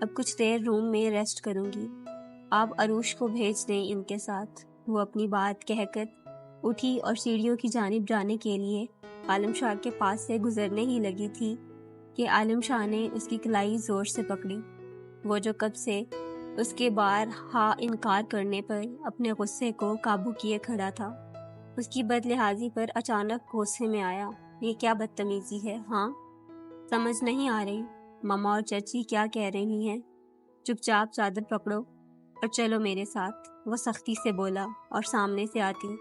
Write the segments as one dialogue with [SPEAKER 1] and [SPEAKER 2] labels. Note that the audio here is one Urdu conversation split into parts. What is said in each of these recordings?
[SPEAKER 1] اب کچھ دیر روم میں ریسٹ کروں گی، آپ عروش کو بھیج دیں ان کے ساتھ۔ وہ اپنی بات کہہ کر اٹھی اور سیڑھیوں کی جانب جانے کے لیے عالم شاہ کے پاس سے گزرنے ہی لگی تھی کہ عالم شاہ نے اس کی کلائی زور سے پکڑی۔ وہ جو کب سے اس کے بارہا انکار کرنے پر اپنے غصے کو قابو کیے کھڑا تھا، اس کی بد لحاظی پر اچانک غصے میں آیا۔ یہ کیا بدتمیزی ہے؟ ہاں، سمجھ نہیں آ رہی؟ ماما اور چچی کیا کہہ رہی ہیں؟ چپ چاپ چادر پکڑو اور چلو میرے ساتھ، وہ سختی سے بولا اور سامنے سے آتی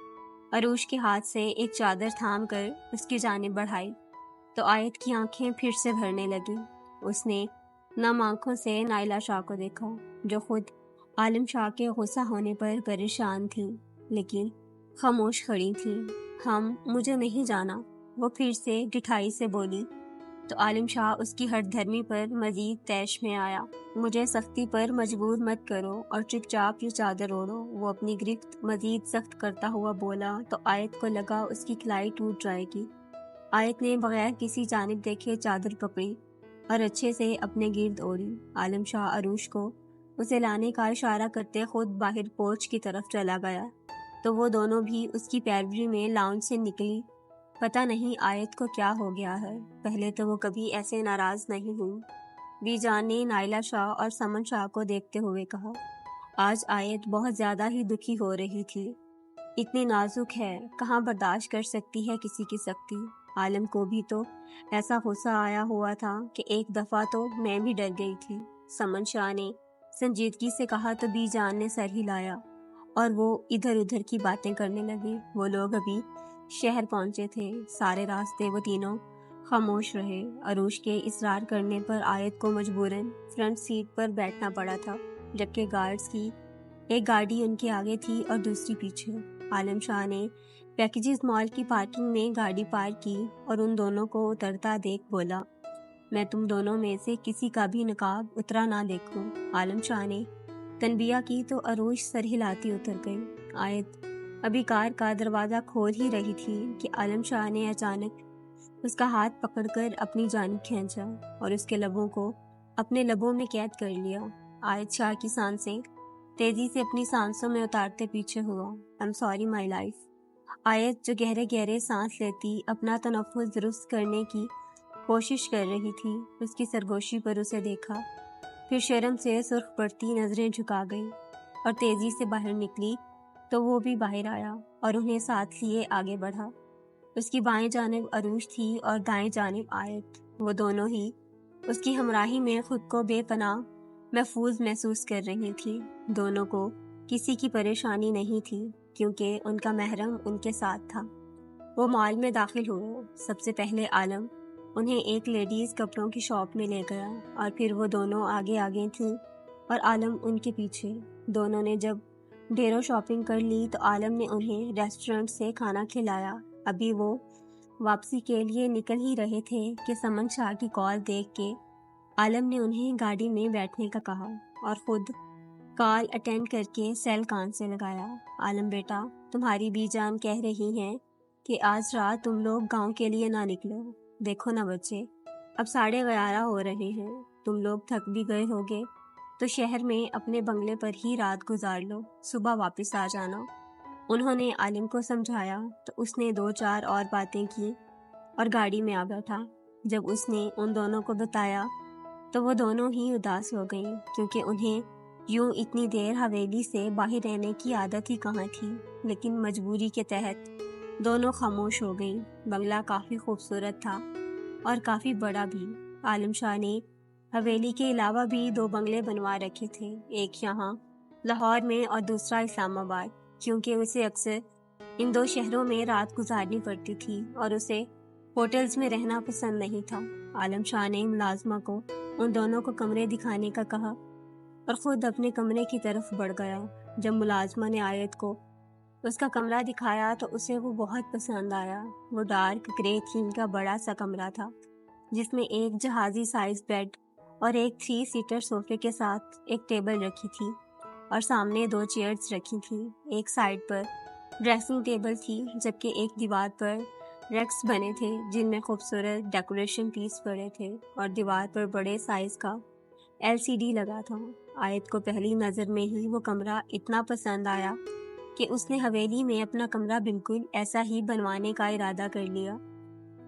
[SPEAKER 1] عروش کے ہاتھ سے ایک چادر تھام کر اس کی جانب بڑھائی تو آیت کی آنکھیں پھر سے بھرنے لگیں۔ اس نے نم آنکھوں سے نائلہ شاہ کو دیکھا، جو خود عالم شاہ کے غصہ ہونے پر پریشان تھی لیکن خاموش کھڑی تھی۔ مجھے نہیں جانا، وہ پھر سے ڈٹھائی سے بولی تو عالم شاہ اس کی ہٹ دھرمی پر مزید طیش میں آیا۔ مجھے سختی پر مجبور مت کرو اور چپ چاپ یہ چادر اوڑھو، وہ اپنی گرفت مزید سخت کرتا ہوا بولا تو آیت کو لگا اس کی کلائی ٹوٹ جائے گی۔ آیت نے بغیر کسی جانب دیکھے چادر پکڑی اور اچھے سے اپنے گرد اوڑھی۔ عالم شاہ عروش کو اسے لانے کا اشارہ کرتے خود باہر پورچ کی طرف چلا گیا تو وہ دونوں بھی اس کی پیروی میں لاؤنج سے نکلی۔ پتہ نہیں آیت کو کیا ہو گیا ہے، پہلے تو وہ کبھی ایسے ناراض نہیں ہوئی۔ بی جان نے نائلہ شاہ اور سمن شاہ کو دیکھتے ہوئے کہا۔ آج آیت بہت زیادہ ہی دکھی ہو رہی تھی، اتنی نازک ہے، کہاں برداشت کر سکتی ہے کسی کی سختی۔ عالم کو بھی تو ایسا غصہ آیا ہوا تھا کہ ایک دفعہ تو میں بھی ڈر گئی تھی، سمن شاہ نے سنجیدگی سے کہا تو بی جان نے سر ہلایا اور وہ ادھر ادھر کی باتیں کرنے لگے۔ وہ لوگ ابھی شہر پہنچے تھے، سارے راستے وہ تینوں خاموش رہے۔ عروش کے اصرار کرنے پر آیت کو مجبوراً فرنٹ سیٹ پر بیٹھنا پڑا تھا، جبکہ گارڈز کی ایک گاڑی ان کے آگے تھی اور دوسری پیچھے۔ عالم شاہ نے پیکیجز مال کی پارکنگ میں گاڑی پارک کی اور ان دونوں کو اترتا دیکھ بولا، میں تم دونوں میں سے کسی کا بھی نقاب اترا نہ دیکھوں۔ عالم شاہ نے تنبیہ کی تو عروش سر ہلاتی اتر گئی۔ آیت ابھی کار کا دروازہ کھول ہی رہی تھی کہ عالم شاہ نے اچانک اس کا ہاتھ پکڑ کر اپنی جانب کھینچا اور اس کے لبوں کو اپنے لبوں میں قید کر لیا۔ آیت شاہ کی سانسیں تیزی سے اپنی سانسوں میں اتارتے پیچھے ہوا۔ I'm sorry my life۔ آیت جو گہرے گہرے سانس لیتی اپنا تنفس درست کرنے کی کوشش کر رہی تھی، اس کی سرگوشی پر اسے دیکھا، پھر شرم سے سرخ پڑتی نظریں جھکا گئی اور تیزی سے باہر نکلی تو وہ بھی باہر آیا اور انہیں ساتھ لیے آگے بڑھا۔ اس کی بائیں جانب عروش تھی اور دائیں جانب آیت، وہ دونوں ہی اس کی ہمراہی میں خود کو بے پناہ محفوظ محسوس کر رہی تھی۔ دونوں کو کسی کی پریشانی نہیں تھی کیونکہ ان کا محرم ان کے ساتھ تھا۔ وہ مال میں داخل ہوئے۔ سب سے پہلے عالم انہیں ایک لیڈیز کپڑوں کی شاپ میں لے گیا اور پھر وہ دونوں آگے آگے تھیں اور عالم ان کے پیچھے۔ دونوں نے جب ڈھیروں شاپنگ کر لی تو عالم نے انہیں ریسٹورنٹ سے کھانا کھلایا۔ ابھی وہ واپسی کے لیے نکل ہی رہے تھے کہ سمن شاہ کی کال دیکھ کے عالم نے انہیں گاڑی میں بیٹھنے کا کہا اور خود کال اٹینڈ کر کے سیل کان سے لگایا۔ عالم بیٹا، تمہاری بی جان کہہ رہی ہیں کہ آج رات تم لوگ گاؤں کے لیے نہ نکلو۔ دیکھو نا بچے، اب 11:30 ہو رہے ہیں، تم لوگ تھک بھی گئے ہوگے تو شہر میں اپنے بنگلے پر ہی رات گزار لو، صبح واپس آ جانا۔ انہوں نے عالم کو سمجھایا تو اس نے 2-4 اور باتیں کی اور گاڑی میں آ بیٹھا۔ جب اس نے ان دونوں کو بتایا تو وہ دونوں ہی اداس ہو گئیں کیونکہ انہیں یوں اتنی دیر حویلی سے باہر رہنے کی عادت ہی کہاں تھی، لیکن مجبوری کے تحت دونوں خاموش ہو گئیں۔ بنگلہ کافی خوبصورت تھا اور کافی بڑا بھی۔ عالم شاہ نے حویلی کے علاوہ بھی 2 بنگلے بنوا رکھے تھے، ایک یہاں لاہور میں اور دوسرا اسلام آباد، کیونکہ اسے اکثر ان 2 شہروں میں رات گزارنی پڑتی تھی اور اسے ہوٹلز میں رہنا پسند نہیں تھا۔ عالم شاہ نے ملازمہ کو ان دونوں کو کمرے دکھانے کا کہا اور خود اپنے کمرے کی طرف بڑھ گیا۔ جب ملازمہ نے آیت کو اس کا کمرہ دکھایا تو اسے وہ بہت پسند آیا۔ وہ ڈارک گرے تھیم کا بڑا سا کمرہ تھا جس میں ایک جہازی سائز بیڈ اور ایک 3 سیٹر صوفے کے ساتھ ایک ٹیبل رکھی تھی اور سامنے 2 چیئرز رکھی تھیں۔ ایک سائڈ پر ڈریسنگ ٹیبل تھی جبکہ ایک دیوار پر ریکس بنے تھے جن میں خوبصورت ڈیکوریشن پیس پڑے تھے اور دیوار پر بڑے سائز کا LCD لگا تھا۔ آیت کو پہلی نظر میں ہی وہ کمرہ اتنا پسند آیا کہ اس نے حویلی میں اپنا کمرہ بالکل ایسا ہی بنوانے کا ارادہ کر لیا۔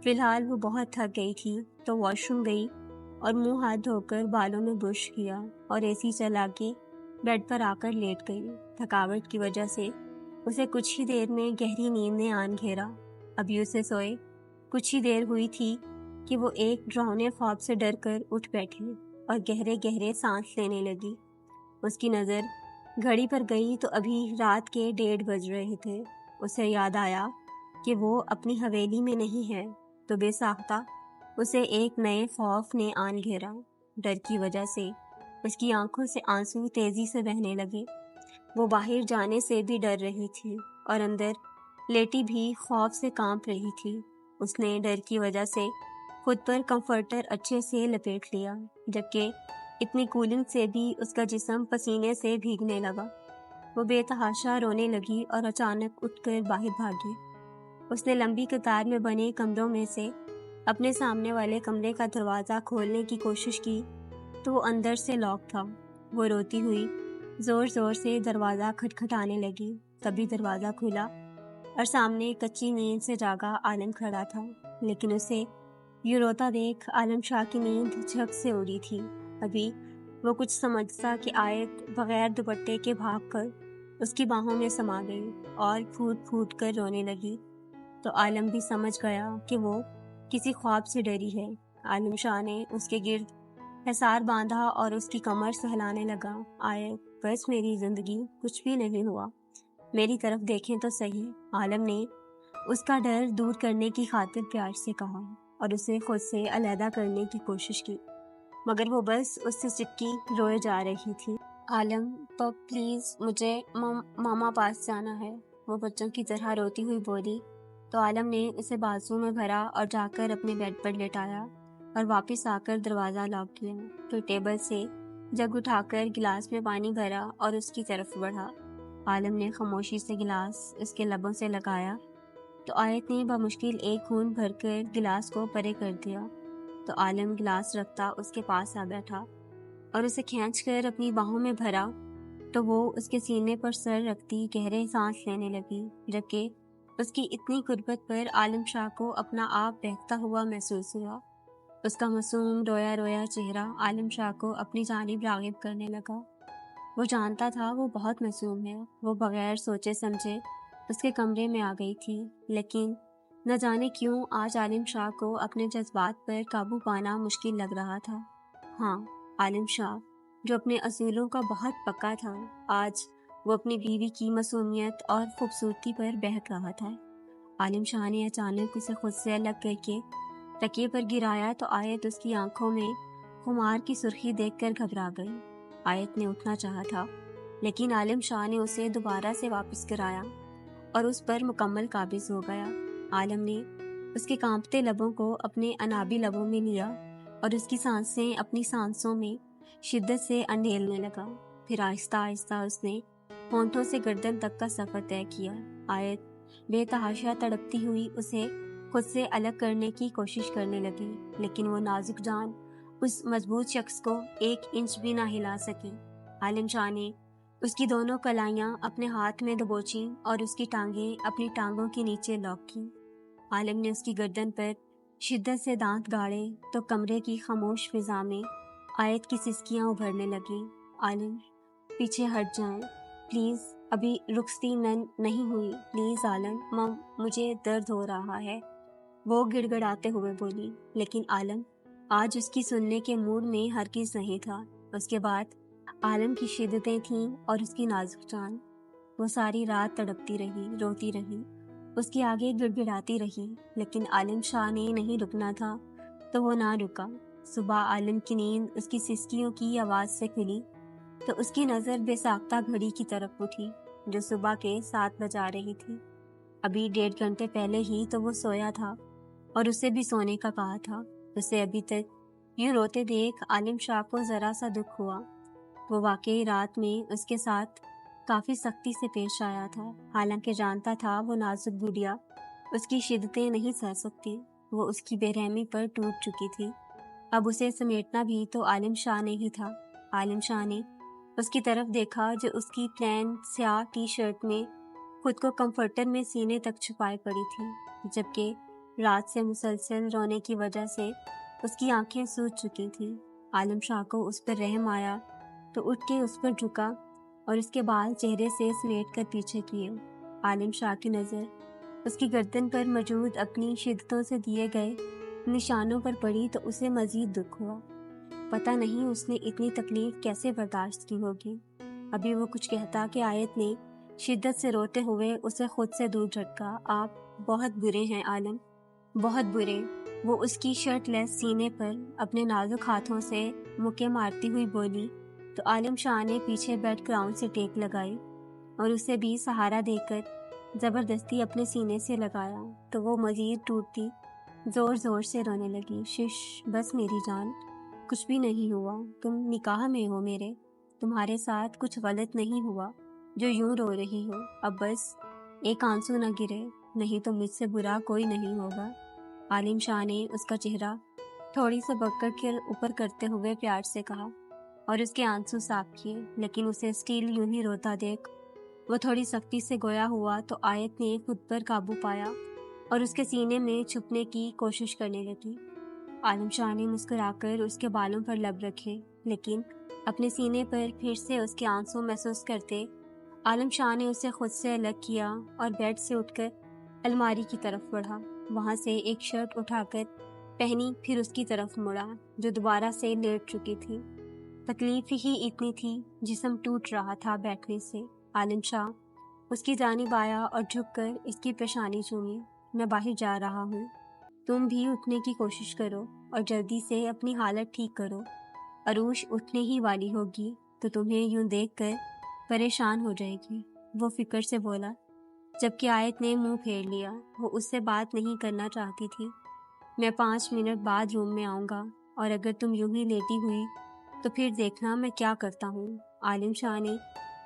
[SPEAKER 1] فی الحال وہ بہت تھک گئی تھی تو واش روم گئی اور منہ ہاتھ دھو کر بالوں میں برش کیا اور AC چلا کے بیڈ پر آ کر لیٹ گئی۔ تھکاوٹ کی وجہ سے اسے کچھ ہی دیر میں گہری نیند نے آن گھیرا۔ ابھی اسے سوئے کچھ ہی دیر ہوئی تھی کہ وہ ایک ڈراؤنے خواب سے ڈر کر اٹھ بیٹھی اور گہرے گہرے سانس لینے لگی۔ اس کی نظر گھڑی پر گئی تو ابھی رات کے 1:30 بج رہے تھے۔ اسے یاد آیا کہ وہ اپنی حویلی میں نہیں ہے تو بے ساختہ اسے ایک نئے خوف نے آن گھیرا۔ ڈر کی وجہ سے اس کی آنکھوں سے آنسو تیزی سے بہنے لگے۔ وہ باہر جانے سے بھی ڈر رہی تھی اور اندر لیٹی بھی خوف سے کانپ رہی تھی۔ اس نے ڈر کی وجہ سے خود پر کمفرٹر اچھے سے لپیٹ لیا، جبکہ اتنی کولنگ سے بھی اس کا جسم پسینے سے بھیگنے لگا۔ وہ بے تحاشا رونے لگی اور اچانک اٹھ کر باہر بھاگی۔ اس نے لمبی قطار میں بنے کمروں میں سے اپنے سامنے والے کمرے کا دروازہ کھولنے کی کوشش کی تو وہ اندر سے لاک تھا۔ وہ روتی ہوئی زور زور سے دروازہ کھٹکھٹانے لگی۔ تبھی دروازہ کھلا اور سامنے کچی نیند سے جاگا عالم کھڑا تھا، لیکن اسے یوں روتا دیکھ عالم شاہ کی نیند جھک سے اڑی تھی۔ ابھی وہ کچھ سمجھتا کہ آیت بغیر دوپٹے کے بھاگ کر اس کی باہوں میں سما گئی اور پھوٹ پھوٹ کر رونے لگی تو عالم بھی سمجھ گیا کہ وہ کسی خواب سے ڈری ہے۔ عالم شاہ نے اس کے گرد حصار باندھا اور اس کی کمر سہلانے لگا۔ آیت، بس میری زندگی، کچھ بھی نہیں ہوا، میری طرف دیکھیں تو صحیح۔ عالم نے اس کا ڈر دور کرنے کی خاطر پیار سے کہا اور اسے خود سے علیحدہ کرنے کی کوشش کی، مگر وہ بس اس سے چپکی روئے جا رہی تھی۔ عالم، پلیز مجھے ماما پاس جانا ہے، وہ بچوں کی طرح روتی ہوئی بولی تو عالم نے اسے بازو میں بھرا اور جا کر اپنے بیڈ پر لٹایا اور واپس آ کر دروازہ لاک کیا۔ پھر ٹیبل سے جگ اٹھا کر گلاس میں پانی بھرا اور اس کی طرف بڑھا۔ عالم نے خاموشی سے گلاس اس کے لبوں سے لگایا تو آیت نے بمشکل ایک گھونٹ بھر کر گلاس کو پرے کر دیا تو عالم گلاس رکھتا اس کے پاس آ بیٹھا اور اسے کھینچ کر اپنی باہوں میں بھرا تو وہ اس کے سینے پر سر رکھتی گہرے سانس لینے لگی، جبکہ اس کی اتنی قربت پر عالم شاہ کو اپنا آپ بہکتا ہوا محسوس ہوا۔ اس کا معصوم رویا رویا چہرہ عالم شاہ کو اپنی جانب راغب کرنے لگا۔ وہ جانتا تھا وہ بہت معصوم ہے۔ وہ بغیر سوچے سمجھے اس کے کمرے میں آ گئی تھی، لیکن نہ جانے کیوں آج عالم شاہ کو اپنے جذبات پر قابو پانا مشکل لگ رہا تھا۔ ہاں، عالم شاہ جو اپنے اصولوں کا بہت پکا تھا، آج وہ اپنی بیوی کی معصومیت اور خوبصورتی پر بہک رہا تھا۔ عالم شاہ نے اچانک اسے خود سے الگ کر کے تکیے پر گرایا تو آیت اس کی آنکھوں میں خمار کی سرخی دیکھ کر گھبرا گئی۔ آیت نے اٹھنا چاہا تھا، لیکن عالم شاہ نے اسے دوبارہ سے واپس کرایا اور اس پر مکمل قابض ہو گیا۔ عالم نے اس کے کانپتے لبوں کو اپنے انابی لبوں میں لیا اور اس کی سانسیں اپنی سانسوں میں شدت سے انڈھیلنے لگا۔ پھر آہستہ آہستہ اس نے ہونٹوں سے گردن تک کا سفر طے کیا۔ آیت بے تحاشا تڑپتی ہوئی اسے خود سے الگ کرنے کی کوشش کرنے لگی، لیکن وہ نازک جان اس مضبوط شخص کو 1 انچ بھی نہ ہلا سکی۔ عالم شاہ نے اس کی دونوں کلائیاں اپنے ہاتھ میں دبوچیں اور اس کی ٹانگیں اپنی ٹانگوں کے نیچے لاک کی۔ عالم نے اس کی گردن پر شدت سے دانت گاڑے تو کمرے کی خاموش فضا میں آیت کی سسکیاں ابھرنے لگیں۔ عالم، پیچھے ہٹ جائیں پلیز، ابھی رخصتی نہیں ہوئی، پلیز عالم، مجھے درد ہو رہا ہے، وہ گڑ گڑاتے ہوئے بولی۔ لیکن عالم آج اس کی سننے کے موڈ میں ہرگز نہیں تھا۔ اس کے بعد عالم کی شدتیں تھیں اور اس کی نازک جان۔ وہ ساری رات تڑپتی رہی، روتی رہی، اس کے آگے گڑ گڑاتی رہی، لیکن عالم شاہ نے نہیں رکنا تھا تو وہ نہ رکا۔ صبح عالم کی نیند اس کی سسکیوں کی آواز سے کھلی تو اس کی نظر بے ساختہ گھڑی کی طرف اٹھی جو صبح کے 7 بجا رہی تھی۔ ابھی 1.5 گھنٹے پہلے ہی تو وہ سویا تھا اور اسے بھی سونے کا کہا تھا۔ اسے ابھی تک یوں روتے دیکھ عالم شاہ کو ذرا سا دکھ ہوا۔ وہ واقعی رات میں اس کے ساتھ کافی سختی سے پیش آیا تھا، حالانکہ جانتا تھا وہ نازک گڑیا اس کی شدتیں نہیں سہ سکتی۔ وہ اس کی بے رحمی پر ٹوٹ چکی تھی۔ اب اسے سمیٹنا بھی تو عالم شاہ نے ہی تھا۔ عالم شاہ نے اس کی طرف دیکھا جو اس کی پلین سیاہ ٹی شرٹ میں خود کو کمفرٹر میں سینے تک چھپائے پڑی تھی، جبکہ رات سے مسلسل رونے کی وجہ سے اس کی آنکھیں سوج چکی تھیں۔ عالم شاہ کو اس پر رحم آیا تو اٹھ کے اس پر جھکا اور اس کے بال چہرے سے سمیٹ کر پیچھے کیے۔ عالم شاہ کی نظر اس کی گردن پر موجود اپنی شدتوں سے دیے گئے نشانوں پر پڑی تو اسے مزید دکھ ہوا۔ پتہ نہیں اس نے اتنی تکلیف کیسے برداشت کی ہوگی۔ ابھی وہ کچھ کہتا کہ آیت نے شدت سے روتے ہوئے اسے خود سے دور جھٹکا۔ آپ بہت برے ہیں عالم، بہت برے۔ وہ اس کی شرٹ لیس سینے پر اپنے نازک ہاتھوں سے مکے مارتی ہوئی بولی تو عالم شاہ نے پیچھے بیٹھ گراؤنڈ سے ٹیک لگائی اور اسے بھی سہارا دے کر زبردستی اپنے سینے سے لگایا تو وہ مزید ٹوٹتی زور زور سے رونے لگی۔ شش، بس میری جان، کچھ بھی نہیں ہوا، تم نکاح میں ہو میرے، تمہارے ساتھ کچھ غلط نہیں ہوا جو یوں رو رہی ہو، اب بس ایک آنسو نہ گرے، نہیں تو مجھ سے برا کوئی نہیں ہوگا۔ عالم شاہ نے اس کا چہرہ تھوڑی سے بکڑ کر اوپر کرتے ہوئے پیار سے کہا اور اس کے آنسو صاف کیے، لیکن اسے اسٹیل یوں ہی روتا دیکھ وہ تھوڑی سختی سے گویا ہوا تو آیت نے خود پر قابو پایا اور اس کے سینے میں چھپنے کی کوشش کرنے لگی۔ عالم شاہ نے مسکرا کر اس کے بالوں پر لب رکھے، لیکن اپنے سینے پر پھر سے اس کے آنسو محسوس کرتے عالم شاہ نے اسے خود سے الگ کیا اور بیڈ سے اٹھ کر الماری کی طرف بڑھا، وہاں سے ایک شرٹ اٹھا کر پہنی، پھر اس کی طرف مڑا جو دوبارہ سے لیٹ چکی تھی۔ تکلیف ہی اتنی تھی، جسم ٹوٹ رہا تھا بیٹھنے سے۔ عالم شاہ اس کی جانب آیا اور جھک کر اس کی پیشانی چومی۔ میں باہر جا رہا ہوں، تم بھی اٹھنے کی کوشش کرو اور جلدی سے اپنی حالت ٹھیک کرو، عروش اٹھنے ہی والی ہوگی تو تمہیں یوں دیکھ کر پریشان ہو جائے گی، وہ فکر سے بولا، جبکہ آیت نے منہ پھیر لیا۔ وہ اس سے بات نہیں کرنا چاہتی تھی۔ میں 5 منٹ بعد روم میں آؤں گا اور اگر تم یوں ہی لیٹی ہوئی تو پھر دیکھنا میں کیا کرتا ہوں، عالم شاہ نے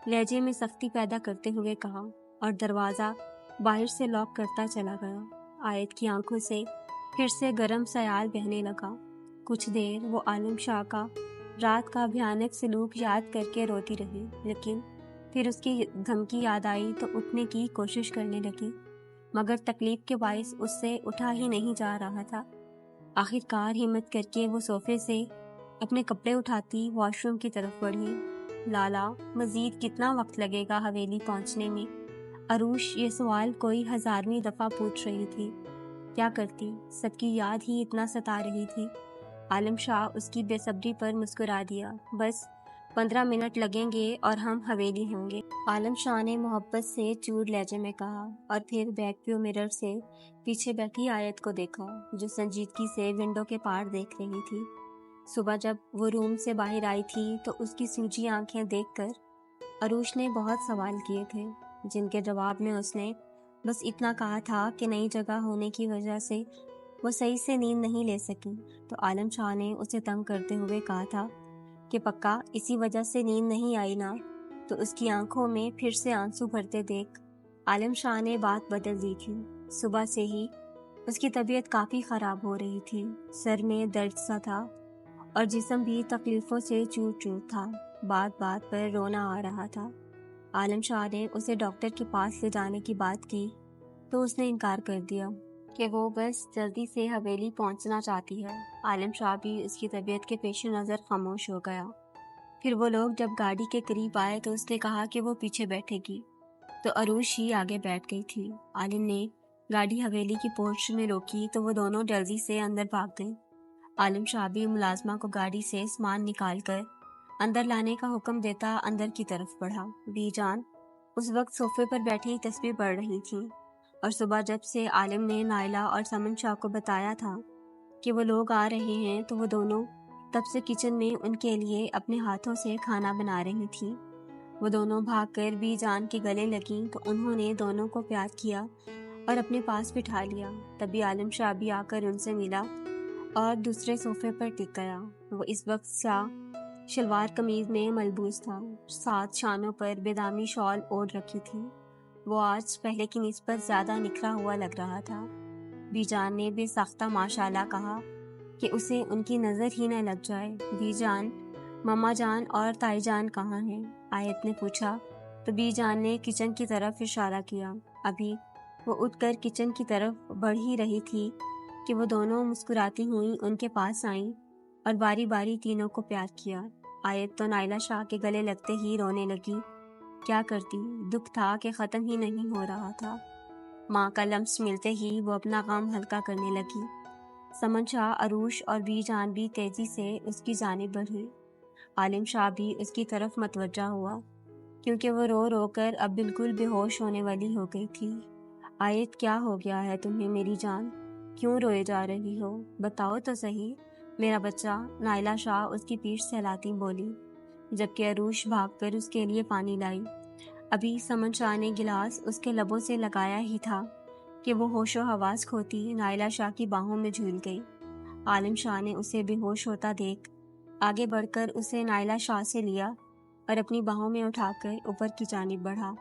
[SPEAKER 1] لہجے میں سختی پیدا کرتے ہوئے کہا اور دروازہ باہر سے لاک کرتا چلا گیا۔ آیت کی آنکھوں سے پھر سے گرم سیال بہنے لگا۔ کچھ دیر وہ عالم شاہ کا رات کا بھیانک سلوک یاد کر کے روتی رہی، لیکن پھر اس کی دھمکی یاد آئی تو اٹھنے کی کوشش کرنے لگی، مگر تکلیف کے باعث اس سے اٹھا ہی نہیں جا رہا تھا۔ آخر کار ہمت کر کے وہ صوفے سے اپنے کپڑے اٹھاتی واش روم کی طرف بڑھی۔ لالا، مزید کتنا وقت لگے گا حویلی پہنچنے میں؟ عروش یہ سوال کوئی 1000ویں دفعہ پوچھ رہی تھی۔ کیا کرتی، سب کی یاد ہی اتنا ستا رہی تھی۔ عالم شاہ اس کی بے صبری پر مسکرا دیا، بس 15 منٹ لگیں گے اور ہم حویلی ہوں گے، عالم شاہ نے محبت سے چور لہجے میں کہا، اور پھر بیک ویو مرر سے پیچھے بیٹھی آیت کو دیکھا جو سنجیدگی سے ونڈو کے پار دیکھ رہی تھی۔ صبح جب وہ روم سے باہر آئی تھی تو اس کی سوجی آنکھیں دیکھ کر عروش نے بہت سوال کیے تھے، جن کے جواب میں اس نے بس اتنا کہا تھا کہ نئی جگہ ہونے کی وجہ سے وہ صحیح سے نیند نہیں لے سکی، تو عالم شاہ نے اسے تنگ کرتے ہوئے کہا تھا کہ پکا اسی وجہ سے نیند نہیں آئی نا، تو اس کی آنکھوں میں پھر سے آنسو بھرتے دیکھ عالم شاہ نے بات بدل دی تھی۔ صبح سے ہی اس کی طبیعت کافی خراب ہو رہی تھی، سر میں درد سا تھا اور جسم بھی تکلیفوں سے چور چور تھا، بات بات پر رونا آ رہا تھا۔ عالم شاہ نے اسے ڈاکٹر کے پاس لے جانے کی بات کی تو اس نے انکار کر دیا کہ وہ بس جلدی سے حویلی پہنچنا چاہتی ہے۔ عالم شاہ بھی اس کی طبیعت کے پیش نظر خاموش ہو گیا۔ پھر وہ لوگ جب گاڑی کے قریب آئے تو اس نے کہا کہ وہ پیچھے بیٹھے گی، تو عروش ہی آگے بیٹھ گئی تھی۔ عالم نے گاڑی حویلی کی پورچ میں روکی تو وہ دونوں جلدی سے اندر بھاگ گئے۔ عالم شاہ بھی ملازمہ کو گاڑی سے سامان نکال کر اندر لانے کا حکم دیتا اندر کی طرف بڑھا۔ بی جان اس وقت صوفے پر بیٹھی تسبیح پڑھ رہی تھی، اور صبح جب سے عالم نے نائلہ اور سمن شاہ کو بتایا تھا کہ وہ لوگ آ رہے ہیں تو وہ دونوں تب سے کچن میں ان کے لیے اپنے ہاتھوں سے کھانا بنا رہی تھیں۔ وہ دونوں بھاگ کر بی جان کے گلے لگیں تو انہوں نے دونوں کو پیار کیا اور اپنے پاس بٹھا لیا۔ تبھی عالم شاہ بھی آ کر ان سے ملا اور دوسرے صوفے پر ٹک گیا۔ وہ اس وقت سیاہ شلوار قمیض میں ملبوس تھا، ساتھ شانوں پر بیدامی شال اوڑھ رکھی تھی۔ وہ آج پہلے کی نسبت زیادہ نکھرا ہوا لگ رہا تھا۔ بی جان نے بے ساختہ ماشاءاللہ کہا کہ اسے ان کی نظر ہی نہ لگ جائے۔ بی جان، ماما جان اور تائی جان کہاں ہیں؟ آیت نے پوچھا تو بی جان نے کچن کی طرف اشارہ کیا۔ ابھی وہ اٹھ کر کچن کی طرف بڑھ ہی رہی تھی کہ وہ دونوں مسکراتی ہوئی ان کے پاس آئیں اور باری باری تینوں کو پیار کیا۔ آیت تو نائلہ شاہ کے گلے لگتے ہی رونے لگی۔ کیا کرتی، دکھ تھا کہ ختم ہی نہیں ہو رہا تھا۔ ماں کا لمس ملتے ہی وہ اپنا غم ہلکا کرنے لگی۔ سمن شاہ، عروش اور بی جان بھی تیزی سے اس کی جانب بڑھے۔ عالم شاہ بھی اس کی طرف متوجہ ہوا کیونکہ وہ رو رو کر اب بالکل بے ہوش ہونے والی ہو گئی تھی۔ آیت، کیا ہو گیا ہے تمہیں میری جان؟ کیوں روئے جا رہی ہو؟ بتاؤ تو صحیح میرا بچہ، نائلہ شاہ اس کی پیٹھ سہلاتی بولی، جبکہ عروش بھاگ کر اس کے لیے پانی لائی۔ ابھی سمن شاہ نے گلاس اس کے لبوں سے لگایا ہی تھا کہ وہ ہوش و حواس کھوتی نائلہ شاہ کی باہوں میں جھول گئی۔ عالم شاہ نے اسے بے ہوش ہوتا دیکھ آگے بڑھ کر اسے نائلہ شاہ سے لیا اور اپنی باہوں میں اٹھا کر اوپر کی جانب بڑھا۔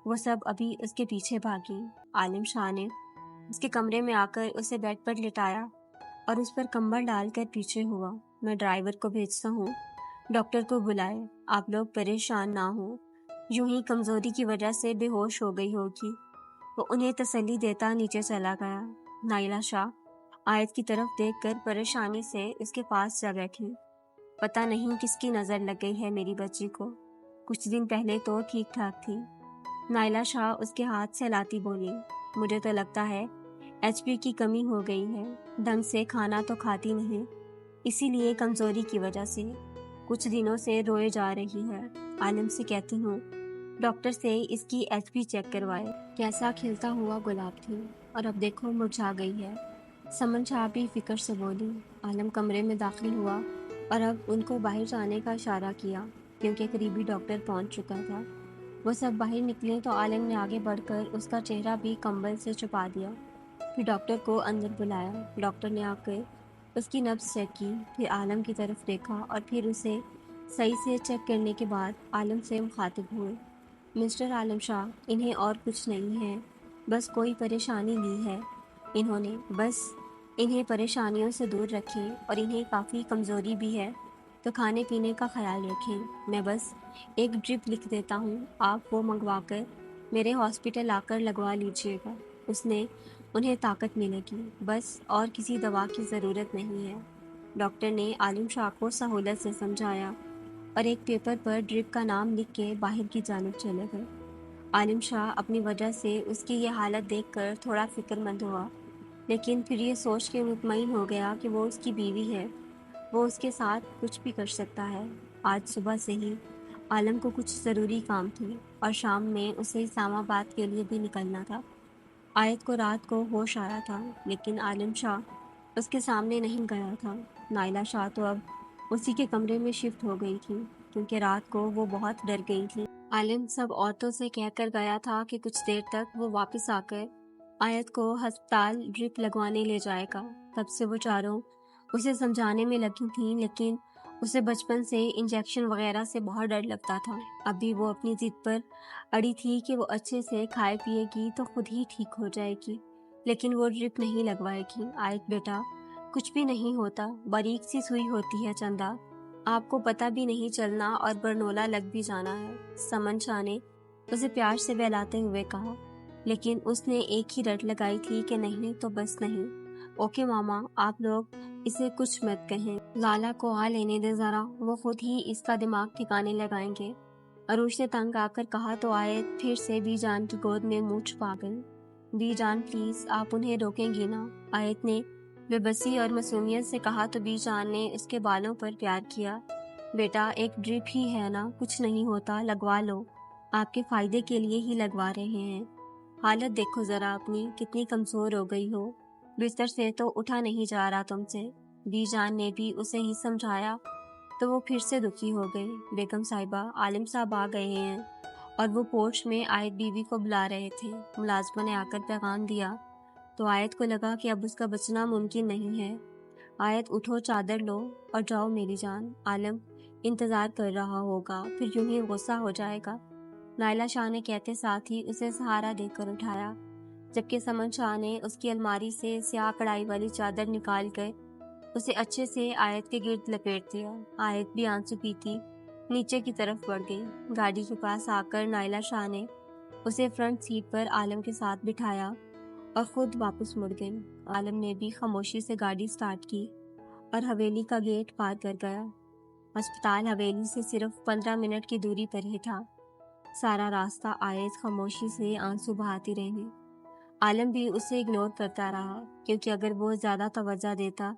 [SPEAKER 1] وہ سب ابھی اس کے پیچھے بھاگی۔ عالم شاہ نے اس کے کمرے میں آ کر اسے بیڈ پر لٹایا اور اس پر کمبل ڈال کر پیچھے ہوا۔ میں ڈرائیور کو بھیجتا ہوں، ڈاکٹر کو بلائے، آپ لوگ پریشان نہ ہوں، یوں ہی کمزوری کی وجہ سے بے ہوش ہو گئی ہوگی۔ وہ انہیں تسلی دیتا نیچے چلا گیا۔ نائلہ شاہ آیت کی طرف دیکھ کر پریشانی سے اس کے پاس جا بیٹھی۔ پتہ نہیں کس کی نظر لگ گئی ہے میری بچی کو، کچھ دن پہلے تو ٹھیک ٹھاک تھی۔ نائلہ شاہ اس کے ہاتھ سے لاتی بولی، مجھے تو لگتا ہے HP کی کمی ہو گئی ہے، ڈھنگ سے کھانا تو کھاتی نہیں، اسی لیے کمزوری کی وجہ سے کچھ دنوں سے روئے جا رہی ہے۔ عالم سے کہتی ہوں ڈاکٹر سے اس کی HP چیک کروائے۔ کیسا کھلتا ہوا گلاب تھی اور اب دیکھو مرجھا گئی ہے۔ سمن شاہ بھی فکر سے بولی۔ عالم کمرے میں داخل ہوا اور اب ان کو باہر جانے کا اشارہ کیا کیونکہ قریبی ڈاکٹر پہنچ چکا تھا۔ وہ سب باہر نکلے تو عالم نے آگے بڑھ کر اس کا چہرہ بھی کمبل سے چھپا دیا، پھر ڈاکٹر کو اندر بلایا۔ ڈاکٹر نے آ کر اس کی نبض چیک کی، پھر عالم کی طرف دیکھا اور پھر اسے صحیح سے چیک کرنے کے بعد عالم سے مخاطب ہوئے، مسٹر عالم شاہ، انہیں اور کچھ نہیں ہے، بس کوئی پریشانی لی ہے انہوں نے، بس انہیں پریشانیوں سے دور رکھیں اور انہیں کافی کمزوری بھی ہے تو کھانے پینے کا خیال رکھیں۔ میں بس ایک ڈرپ لکھ دیتا ہوں، آپ وہ منگوا کر میرے ہاسپٹل آ کر لگوا لیجیے گا، اس نے انہیں طاقت ملے گی، بس اور کسی دوا کی ضرورت نہیں ہے۔ ڈاکٹر نے عالم شاہ کو سہولت سے سمجھایا اور ایک پیپر پر ڈرپ کا نام لکھ کے باہر کی جانب چلے گئے۔ عالم شاہ اپنی وجہ سے اس کی یہ حالت دیکھ کر تھوڑا فکر مند ہوا، لیکن پھر یہ سوچ کے مطمئن ہو گیا کہ وہ اس کی بیوی ہے، وہ اس کے ساتھ کچھ بھی کر سکتا ہے۔ آج صبح سے ہی عالم کو کچھ ضروری کام تھی اور شام میں اسے اسلام آباد کے لیے بھی نکلنا تھا۔ آیت کو رات کو ہوش آیا تھا لیکن عالم شاہ اس کے سامنے نہیں گیا تھا۔ نائلہ شاہ تو اب اسی کے کمرے میں شفٹ ہو گئی تھی کیونکہ رات کو وہ بہت ڈر گئی تھی۔ عالم سب عورتوں سے کہہ کر گیا تھا کہ کچھ دیر تک وہ واپس آ کر آیت کو ہسپتال ڈرپ لگوانے لے جائے گا۔ تب سے وہ چاروں اسے سمجھانے میں لگی تھیں لیکن اسے بچپن سے انجیکشن وغیرہ سے بہت ڈر لگتا تھا۔ اب بھی وہ اپنی ضد پر اڑی تھی کہ وہ اچھے سے کھائے پیے گی تو خود ہی ٹھیک ہو جائے گی، لیکن وہ ڈرپ نہیں لگوائے گی۔ آیت بیٹا، کچھ بھی نہیں ہوتا، باریک سی سوئی ہوتی ہے چندا، آپ کو پتہ بھی نہیں چلنا اور برنولا لگ بھی جانا ہے، سمن شاہ نے اسے پیار سے بہلاتے ہوئے کہا، لیکن اس نے ایک ہی رٹ لگائی تھی کہ نہیں تو بس نہیں۔ اوکے ماما، آپ لوگ اسے کچھ مت کہیں، لالا کو آ لینے دے ذرا، وہ خود ہی اس کا دماغ ٹھکانے لگائیں گے۔ عروش نے تنگ آ کر کہا تو آیت پھر سے بی جان کی گود میں منہ چھپا گئی۔ بی جان پلیز، آپ انہیں روکیں گی نا؟ آیت نے بے بسی اور معصومیت سے کہا تو بی جان نے اس کے بالوں پر پیار کیا۔ بیٹا، ایک ڈرپ ہی ہے نا، کچھ نہیں ہوتا، لگوا لو، آپ کے فائدے کے لیے ہی لگوا رہے ہیں۔ حالت دیکھو ذرا اپنی، کتنی کمزور ہو گئی ہو، بستر سے تو اٹھا نہیں جا رہا تم سے۔ بی جان نے بھی اسے ہی سمجھایا تو وہ پھر سے دکھی ہو گئی۔ بیگم صاحبہ، عالم صاحب آ گئے ہیں اور وہ پورچ میں آیت بیوی کو بلا رہے تھے۔ ملازمہ نے آ کر پیغام دیا تو آیت کو لگا کہ اب اس کا بچنا ممکن نہیں ہے۔ آیت اٹھو، چادر لو اور جاؤ میری جان، عالم انتظار کر رہا ہوگا، پھر یوں ہی غصہ ہو جائے گا۔ نائلہ شاہ نے کہتے ساتھ ہی اسے سہارا دے کر اٹھایا، جبکہ سمن شاہ نے اس کی الماری سے سیاہ کڑھائی والی چادر نکال کر اسے اچھے سے آیت کے گرد لپیٹ دیا۔ آیت بھی آنسو پیتی نیچے کی طرف بڑھ گئی۔ گاڑی کے پاس آ کر نائلہ شاہ نے اسے فرنٹ سیٹ پر عالم کے ساتھ بٹھایا اور خود واپس مڑ گئی۔ عالم نے بھی خاموشی سے گاڑی سٹارٹ کی اور حویلی کا گیٹ پار کر گیا۔ ہسپتال حویلی سے صرف 15 منٹ کی دوری پر ہی تھا۔ سارا راستہ آیت خاموشی سے آنسو بہاتی رہی۔ عالم بھی اسے اگنور کرتا رہا کیونکہ اگر وہ زیادہ توجہ دیتا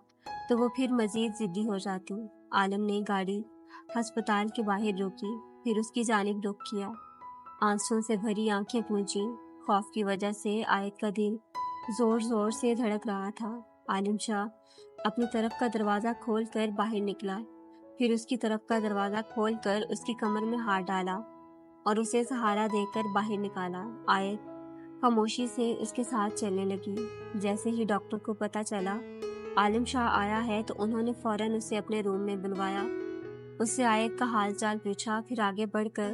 [SPEAKER 1] تو وہ پھر مزید ضدی ہو جاتی۔ عالم نے گاڑی ہسپتال کے باہر روکی، پھر اس کی جانب رخ کیا۔ آنسوؤں سے بھری آنکھیں پونچھی۔ خوف کی وجہ سے آیت کا دل زور زور سے دھڑک رہا تھا۔ عالم شاہ اپنی طرف کا دروازہ کھول کر باہر نکلا، پھر اس کی طرف کا دروازہ کھول کر اس کی کمر میں ہاتھ ڈالا اور اسے سہارا دے کر باہر نکالا۔ آیت خاموشی سے اس کے ساتھ چلنے لگی۔ جیسے ہی ڈاکٹر کو پتہ چلا عالم شاہ آیا ہے تو انہوں نے فوراً اسے اپنے روم میں بلوایا۔ اس سے آیت کا حال چال پوچھا، پھر آگے بڑھ کر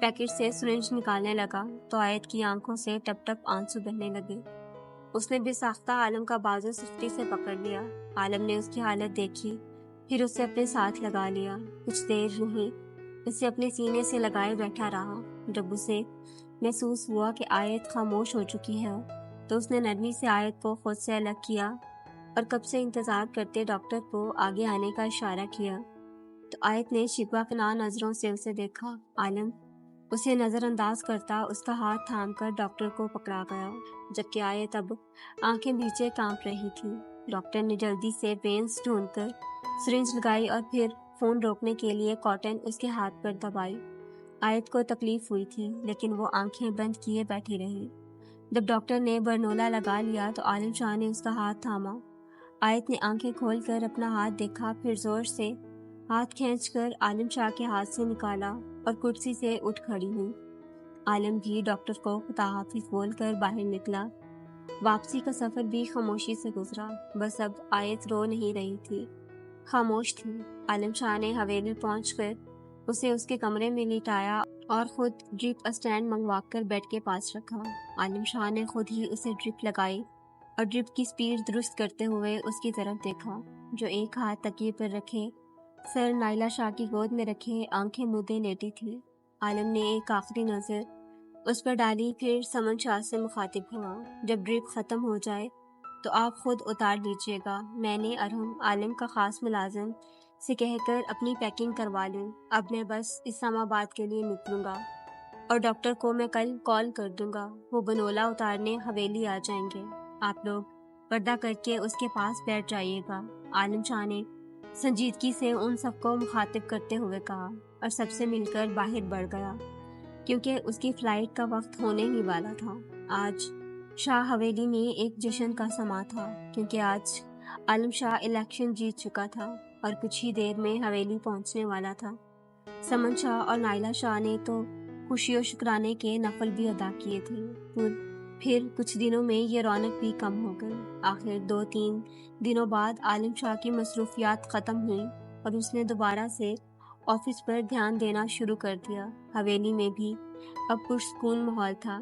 [SPEAKER 1] پیکٹ سے سرنج نکالنے لگا تو آیت کی آنکھوں سے ٹپ ٹپ آنسو بہنے لگے۔ اس نے بے ساختہ عالم کا بازو سختی سے پکڑ لیا۔ عالم نے اس کی حالت دیکھی، پھر اسے اپنے ساتھ لگا لیا۔ کچھ دیر نہیں اسے اپنے سینے سے لگائے بیٹھا رہا۔ جب اسے محسوس ہوا کہ آیت خاموش ہو چکی ہے تو اس نے نرمی سے آیت کو خود سے الگ کیا اور کب سے انتظار کرتے ڈاکٹر کو آگے آنے کا اشارہ کیا تو آیت نے شکوہ کناں نظروں سے اسے دیکھا۔ عالم اسے نظر انداز کرتا اس کا ہاتھ تھام کر ڈاکٹر کو پکڑا گیا، جبکہ آیت اب آنکھیں نیچے کانپ رہی تھی۔ ڈاکٹر نے جلدی سے وینس ڈھونڈ کر سرنج لگائی اور پھر خون روکنے کے لیے کاٹن اس کے ہاتھ پر دبائی۔ آیت کو تکلیف ہوئی تھی لیکن وہ آنکھیں بند کیے بیٹھی رہی۔ جب ڈاکٹر نے برنولا لگا لیا تو عالم شاہ نے اس کا ہاتھ تھاما۔ آیت نے آنکھیں کھول کر اپنا ہاتھ دیکھا، پھر زور سے ہاتھ کھینچ کر عالم شاہ کے ہاتھ سے نکالا اور کرسی سے اٹھ کھڑی ہوئی۔ عالم بھی ڈاکٹر کو خدا حافظ بول کر باہر نکلا۔ واپسی کا سفر بھی خاموشی سے گزرا، بس اب آیت رو نہیں رہی تھی، خاموش تھی۔ عالم شاہ نے حویلی پہنچ کر اسے اس کے کمرے میں لٹایا اور خود ڈرپ اسٹینڈ منگوا کر بیڈ کے پاس رکھا۔ عالم شاہ نے خود ہی اسے ڈرپ لگائی اور ڈرپ کی سپیڈ درست کرتے ہوئے اس کی طرف دیکھا، جو ایک ہاتھ تکیے پر رکھے سر نائلہ شاہ کی گود میں رکھے آنکھیں مودے لیٹی تھی۔ عالم نے ایک آخری نظر اس پر ڈالی، پھر سمن شاہ سے مخاطب ہوا، جب ڈرپ ختم ہو جائے تو آپ خود اتار لیجیے گا، میں نے ارحم عالم کا خاص ملازم سے کہہ کر اپنی پیکنگ کروا لوں، اب میں بس اسلام آباد کے لیے نکلوں گا اور ڈاکٹر کو میں کل کال کر دوں گا، وہ بنولا اتارنے حویلی آ جائیں گے، آپ لوگ پردہ کر کے اس کے پاس بیٹھ جائیے گا۔ عالم شاہ نے سنجیدگی سے ان سب کو مخاطب کرتے ہوئے کہا اور سب سے مل کر باہر بڑھ گیا کیونکہ اس کی فلائٹ کا وقت ہونے ہی والا تھا۔ آج شاہ حویلی میں ایک جشن کا سما تھا کیونکہ آج عالم شاہ الیکشن جیت چکا تھا اور کچھ ہی دیر میں حویلی پہنچنے والا تھا۔ سمن شاہ اور نائلہ شاہ نے تو خوشی و شکرانے کے نفل بھی ادا کیے تھے، پھر کچھ دنوں میں یہ رونق بھی کم ہو گئی۔ آخر 2-3 دنوں بعد عالم شاہ کی مصروفیات ختم ہوئیں اور اس نے دوبارہ سے آفس پر دھیان دینا شروع کر دیا۔ حویلی میں بھی اب پرسکون ماحول تھا،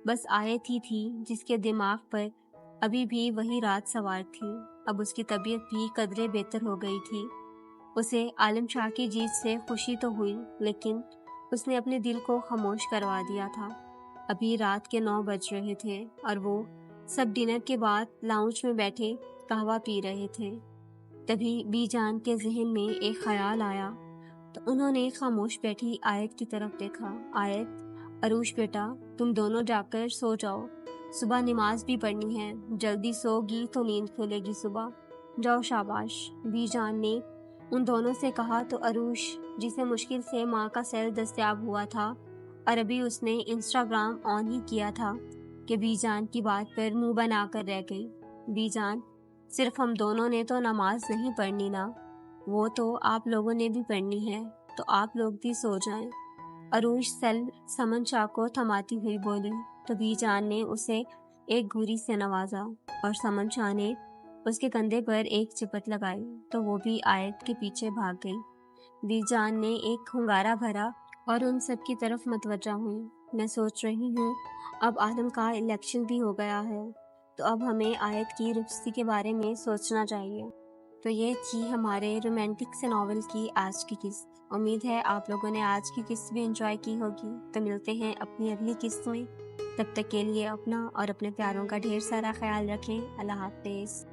[SPEAKER 1] بس آیت ہی تھی جس کے دماغ پر ابھی بھی وہی رات سوار تھی۔ اب اس کی طبیعت بھی قدرے بہتر ہو گئی تھی۔ اسے عالم شاہ کی جیت سے خوشی تو ہوئی لیکن اس نے اپنے دل کو خاموش کروا دیا تھا۔ ابھی رات کے 9 بج رہے تھے اور وہ سب ڈنر کے بعد لاؤنج میں بیٹھے قہوہ پی رہے تھے۔ تبھی بی جان کے ذہن میں ایک خیال آیا تو انہوں نے خاموش بیٹھی آیت کی طرف دیکھا۔ آیت، عروش بیٹا، تم دونوں جا کر سو جاؤ، صبح نماز بھی پڑھنی ہے، جلدی سو گی تو نیند کھلے گی صبح، جاؤ شاباش۔ بی جان نے ان دونوں سے کہا تو عروش، جسے مشکل سے ماں کا سیل دستیاب ہوا تھا اور ابھی اس نے انسٹاگرام آن ہی کیا تھا کہ بی جان کی بات پر منہ بنا کر رہ گئی۔ بی جان، صرف ہم دونوں نے تو نماز نہیں پڑھنی نا، وہ تو آپ لوگوں نے بھی پڑھنی ہے، تو آپ لوگ بھی سو جائیں۔ عروش سیل سمن شاہ کو تھماتی ہوئی بولی تو بی جان نے اسے ایک گھوری سے نوازا اور سمن شاہ نے اس کے کندھے پر ایک چپت لگائی تو وہ بھی آیت کے پیچھے بھاگ گئی۔ بی جان نے ایک ہنگارہ بھرا اور ان سب کی طرف متوجہ ہوئی۔ میں سوچ رہی ہوں اب عالم کا الیکشن بھی ہو گیا ہے تو اب ہمیں آیت کی رخصتی کے بارے میں سوچنا چاہیے۔ تو یہ تھی ہمارے رومانٹک سے ناول کی آج کی قسط۔ امید ہے آپ لوگوں نے آج کی قسط بھی انجوائے کی ہوگی۔ تو ملتے ہیں اپنی اگلی قسط میں، تب تک کے لیے اپنا اور اپنے پیاروں کا ڈھیر سارا خیال رکھیں۔ اللہ حافظ۔